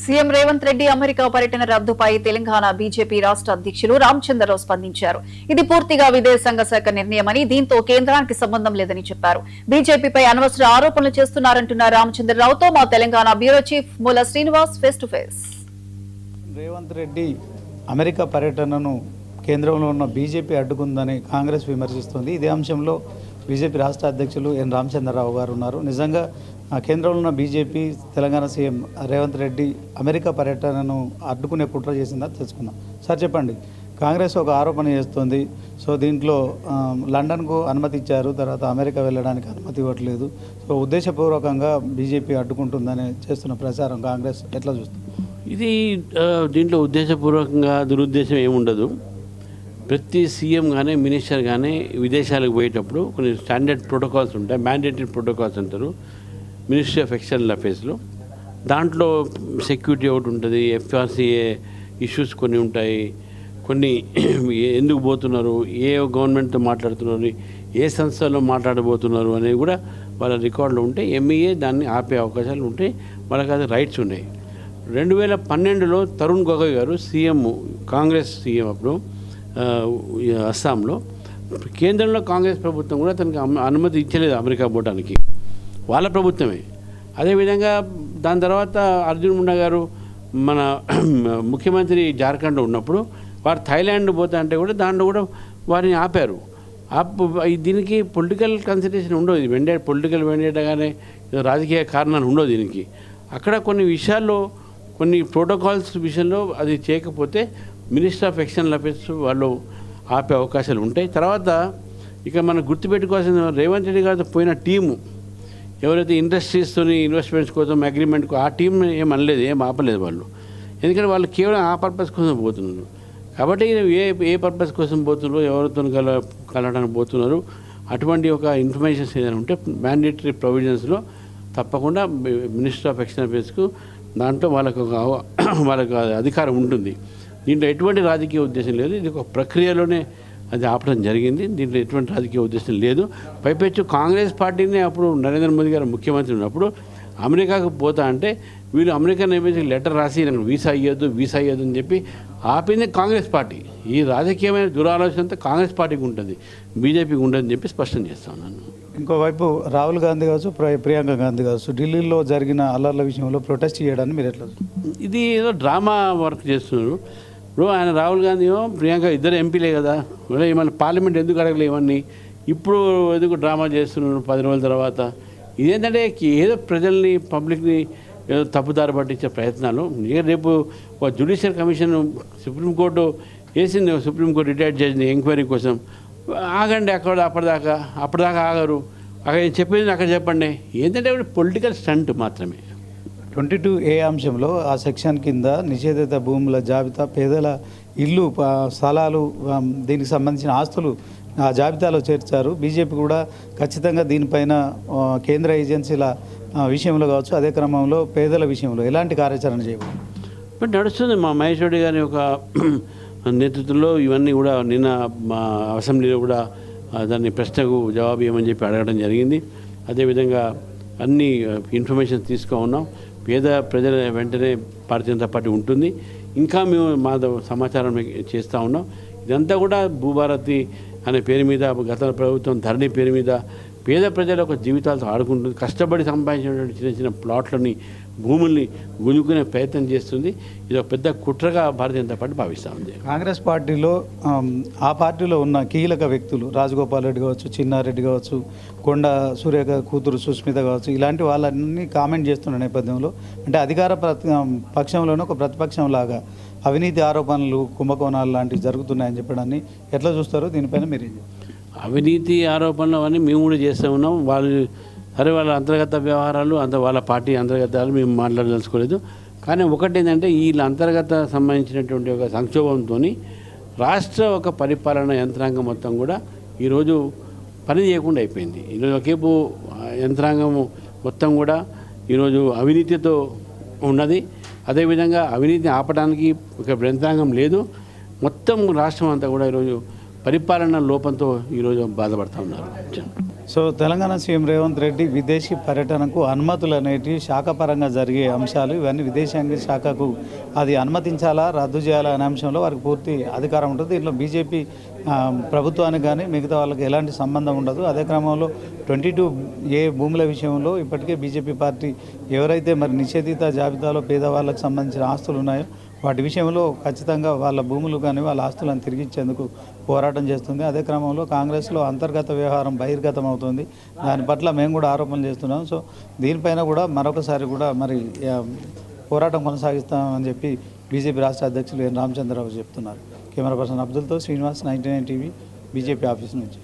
CM Revanth Reddy America పర్యటన రద్దుపై Telangana BJP రాష్ట్ర అధ్యక్షులు రామచంద్రరావు స్పందించారు. ఇది పూర్తిగా విదేశాంగ శాఖ నిర్ణయమని, దీంతో కేంద్రానికి సంబంధం లేదని చెప్పారు. బీజేపీపై అనవసర ఆరోపణలు చేస్తున్నారంటున్న రామచంద్రరావుతో మా తెలంగాణ బ్యూరో చీఫ్ మూల Srinivas face to face. Revanth Reddy America పర్యటనను కేంద్రంలో ఉన్న బీజేపీ అడ్డుకుందని కాంగ్రెస్ విమర్శిస్తుంది. ఇదే అంశంలో బీజేపీ రాష్ట్ర అధ్యక్షులు ఎన్ రామచంద్రరావు గారు ఉన్నారు. నిజంగా కేంద్రంలో ఉన్న BJP Telangana CM Revanth Reddy America పర్యటనను అడ్డుకునే కుట్ర చేసిందా తెలుసుకుందాం. సార్ చెప్పండి, కాంగ్రెస్ ఒక ఆరోపణ చేస్తుంది. సో దీంట్లో లండన్కు అనుమతి ఇచ్చారు, తర్వాత అమెరికా వెళ్ళడానికి అనుమతి ఇవ్వట్లేదు. సో ఉద్దేశపూర్వకంగా బీజేపీ అడ్డుకుంటుందని చేస్తున్న ప్రచారం కాంగ్రెస్ ఎట్లా చూస్తుంది? ఇది దీంట్లో ఉద్దేశపూర్వకంగా దురుద్దేశం ఏముండదు. ప్రతి సీఎం కానీ మినిస్టర్ కానీ విదేశాలకు పోయేటప్పుడు కొన్ని స్టాండర్డ్ ప్రోటోకాల్స్ ఉంటాయి, మ్యాండేటరీ ప్రోటోకాల్స్ అంటారు మినిస్ట్రీ ఆఫ్ ఎక్స్టర్నల్ అఫేర్స్లో. దాంట్లో సెక్యూరిటీ ఒకటి ఉంటుంది, ఎఫ్ఆర్సీఏ ఇష్యూస్ కొన్ని ఉంటాయి, కొన్ని ఎందుకు పోతున్నారు, ఏ గవర్నమెంట్తో మాట్లాడుతున్నారు, ఏ సంస్థలో మాట్లాడబోతున్నారు అనేవి కూడా వాళ్ళ రికార్డులో ఉంటే ఎంఈఏ దాన్ని ఆపే అవకాశాలు ఉంటాయి, వాళ్ళకి అది రైట్స్ ఉన్నాయి. 2012లో తరుణ్ గొగోయ్ గారు సీఎం, కాంగ్రెస్ సీఎం అప్పుడు అస్సాంలో, కేంద్రంలో కాంగ్రెస్ ప్రభుత్వం కూడా తనకి అనుమతి ఇచ్చలేదు అమెరికా పోవడానికి, వాళ్ళ ప్రభుత్వమే. అదేవిధంగా దాని తర్వాత అర్జున్ ముండా గారు మన ముఖ్యమంత్రి జార్ఖండ్లో ఉన్నప్పుడు వారు థాయిలాండ్ పోతా అంటే కూడా దాంట్లో కూడా వారిని ఆపారు. దీనికి పొలిటికల్ కన్సిడరేషన్ ఉండదు, ఇది పొలిటికల్ వెండేటగానే రాజకీయ కారణాలు ఉండవు దీనికి. అక్కడ కొన్ని విషయాల్లో, కొన్ని ప్రోటోకాల్స్ విషయంలో అది చేయకపోతే మినిస్టర్ ఆఫ్ ఎక్స్టర్నల్ అఫేర్స్ వాళ్ళు ఆపే అవకాశాలు ఉంటాయి. తర్వాత ఇక మనం గుర్తుపెట్టుకోవాల్సిన, రేవంత్ రెడ్డి గారితో పోయిన టీము ఎవరైతే ఇండస్ట్రీస్తో ఇన్వెస్ట్మెంట్స్ కోసం అగ్రిమెంట్కు ఆ టీం ఏం అనలేదు, ఏం ఆపలేదు వాళ్ళు. ఎందుకంటే వాళ్ళు కేవలం ఆ పర్పస్ కోసం పోతున్నారు. కాబట్టి ఏ పర్పస్ కోసం పోతున్నారు, ఎవరితో కలవడానికి పోతున్నారు, అటువంటి ఒక ఇన్ఫర్మేషన్స్ ఏదైనా ఉంటే మ్యాండేటరీ ప్రొవిజన్స్లో తప్పకుండా మినిస్టర్ ఆఫ్ ఎక్స్టర్నల్ అఫేర్స్కు దాంట్లో వాళ్ళకు అధికారం ఉంటుంది. దీంట్లో ఎటువంటి రాజకీయ ఉద్దేశం లేదు, ఇది ఒక ప్రక్రియలోనే అది ఆపడం జరిగింది. దీంట్లో ఎటువంటి రాజకీయ ఉద్దేశం లేదు. పైపెచ్చు కాంగ్రెస్ పార్టీనే అప్పుడు నరేంద్ర మోదీ గారు ముఖ్యమంత్రి ఉన్నప్పుడు అమెరికాకు పోతా అంటే వీళ్ళు అమెరికన్ ఎంబసీకి లెటర్ రాసి నాకు వీసా ఇవ్వద్దు అని చెప్పి ఆపింది కాంగ్రెస్ పార్టీ. ఈ రాజకీయమైన దురాలోచన అంతా కాంగ్రెస్ పార్టీకి ఉంటుంది, బీజేపీకి ఉండదని చెప్పి స్పష్టం చేస్తా ఉన్నాను. ఇంకోవైపు రాహుల్ గాంధీ కావచ్చు, ప్రియాంక గాంధీ కావచ్చు, ఢిల్లీలో జరిగిన అల్లర్ల విషయంలో ప్రొటెస్ట్ చేయడాన్ని మీరు ఎట్లా? ఇది ఏదో డ్రామా వర్క్ చేస్తున్నారు. ఇప్పుడు ఆయన రాహుల్ గాంధీ ప్రియాంక ఇద్దరు ఎంపీలే కదా, మళ్ళీ పార్లమెంట్ ఎందుకు అడగలేవన్నీ ఇప్పుడు ఎందుకు డ్రామా చేస్తున్నారు 10 రోజుల తర్వాత? ఇదేంటంటే ఏదో ప్రజల్ని, పబ్లిక్ని ఏదో తప్పుదారి పట్టించే ప్రయత్నాలు. రేపు ఒక జ్యుడిషియల్ కమిషన్ సుప్రీంకోర్టు వేసింది, సుప్రీంకోర్టు రిటైర్డ్ జడ్జిని ఎంక్వైరీ కోసం. ఆగండి, అప్పటిదాకా ఆగరు. అక్కడ చెప్పింది అక్కడ చెప్పండి. ఏంటంటే పొలిటికల్ స్టంట్ మాత్రమే. 22A అంశంలో ఆ సెక్షన్ కింద నిషేధిత భూముల జాబితా, పేదల ఇల్లు, స్థలాలు, దీనికి సంబంధించిన ఆస్తులు ఆ జాబితాలో చేర్చారు. బీజేపీ కూడా ఖచ్చితంగా దీనిపైన కేంద్ర ఏజెన్సీల విషయంలో కావచ్చు, అదే క్రమంలో పేదల విషయంలో ఎలాంటి కార్యాచరణ చేయబోతుంది? బట్ నడుస్తుంది. మా మహేష్ రెడ్డి గారి యొక్క నేతృత్వంలో ఇవన్నీ కూడా నిన్న మా అసెంబ్లీలో కూడా దాన్ని ప్రశ్నకు జవాబు ఇవ్వమని చెప్పి అడగడం జరిగింది. అదేవిధంగా అన్ని ఇన్ఫర్మేషన్ తీసుకో ఉన్నాం. పేద ప్రజల వెంటనే భారతీయ జనతా పార్టీ ఉంటుంది. ఇంకా మేము మా సమాచారం చేస్తూ ఉన్నాం. ఇదంతా కూడా భూభారతి అనే పేరు మీద, గత ప్రభుత్వం ధరణి పేరు మీద పేద ప్రజల యొక్క జీవితాలతో ఆడుకుంటుంది. కష్టపడి సంపాదించినటువంటి చిన్న చిన్న ప్లాట్లని, భూముల్ని గుంజుకునే ప్రయత్నం చేస్తుంది. ఇది ఒక పెద్ద కుట్రగా భారతీయ జనతా పార్టీ భావిస్తూ ఉంది. కాంగ్రెస్ పార్టీలో ఆ పార్టీలో ఉన్న కీలక వ్యక్తులు రాజగోపాల్ రెడ్డి కావచ్చు, చిన్నారెడ్డి కావచ్చు, కొండ సురేఖ కూతురు సుస్మిత కావచ్చు, ఇలాంటి వాళ్ళన్నీ కామెంట్ చేస్తున్న నేపథ్యంలో, అంటే అధికార పక్షంలోనే ఒక ప్రతిపక్షం లాగా అవినీతి ఆరోపణలు, కుంభకోణాలు లాంటివి జరుగుతున్నాయని చెప్పడాన్ని ఎట్లా చూస్తారో దీనిపైన మీరు? అవినీతి ఆరోపణలు అవన్నీ మేము కూడా చేస్తూ ఉన్నాం. వాళ్ళ అంతర్గత వ్యవహారాలు, వాళ్ళ పార్టీ అంతర్గతాలు మేము మాట్లాడదలుచుకోలేదు. కానీ ఒకటి ఏంటంటే, వీళ్ళ అంతర్గత సంబంధించినటువంటి ఒక సంక్షోభంతో రాష్ట్ర ఒక పరిపాలన యంత్రాంగం మొత్తం కూడా ఈరోజు పని చేయకుండా అయిపోయింది. ఈరోజు ఒకేపు యంత్రాంగం మొత్తం కూడా ఈరోజు అవినీతితో ఉన్నది. అదేవిధంగా అవినీతిని ఆపడానికి ఒక యంత్రాంగం లేదు. మొత్తం రాష్ట్రం అంతా కూడా ఈరోజు పరిపాలన లోపంతో ఈరోజు బాధపడుతూ ఉన్నారు. సో తెలంగాణ సీఎం రేవంత్ రెడ్డి విదేశీ పర్యటనకు అనుమతులు అనేటివి శాఖపరంగా జరిగే అంశాలు. ఇవన్నీ విదేశాంగ శాఖకు అది అనుమతించాలా రద్దు చేయాలా అనే అంశంలో వారికి పూర్తి అధికారం ఉంటుంది. దీంట్లో బీజేపీ ప్రభుత్వానికి కానీ మిగతా వాళ్ళకి ఎలాంటి సంబంధం ఉండదు. అదే క్రమంలో 22A భూముల విషయంలో ఇప్పటికే బీజేపీ పార్టీ ఎవరైతే మరి నిషేధిత జాబితాలో పేదవాళ్ళకు సంబంధించిన ఆస్తులు ఉన్నాయో వాటి విషయంలో ఖచ్చితంగా వాళ్ళ భూములు కానీ వాళ్ళ ఆస్తులను తిరిగి ఇచ్చేందుకు పోరాటం చేస్తుంది. అదే క్రమంలో కాంగ్రెస్లో అంతర్గత వ్యవహారం బహిర్గతం అవుతుంది. దాని పట్ల మేము కూడా ఆరోపణలు చేస్తున్నాం. సో దీనిపైన కూడా మరొకసారి కూడా మరి పోరాటం కొనసాగిస్తామని చెప్పి బీజేపీ రాష్ట్ర అధ్యక్షులు ఎన్ రామచంద్రరావు చెప్తున్నారు. కెమెరా పర్సన్ అబ్దుల్తో శ్రీనివాస్, 99 టీవీ, బీజేపీ ఆఫీస్ నుంచి.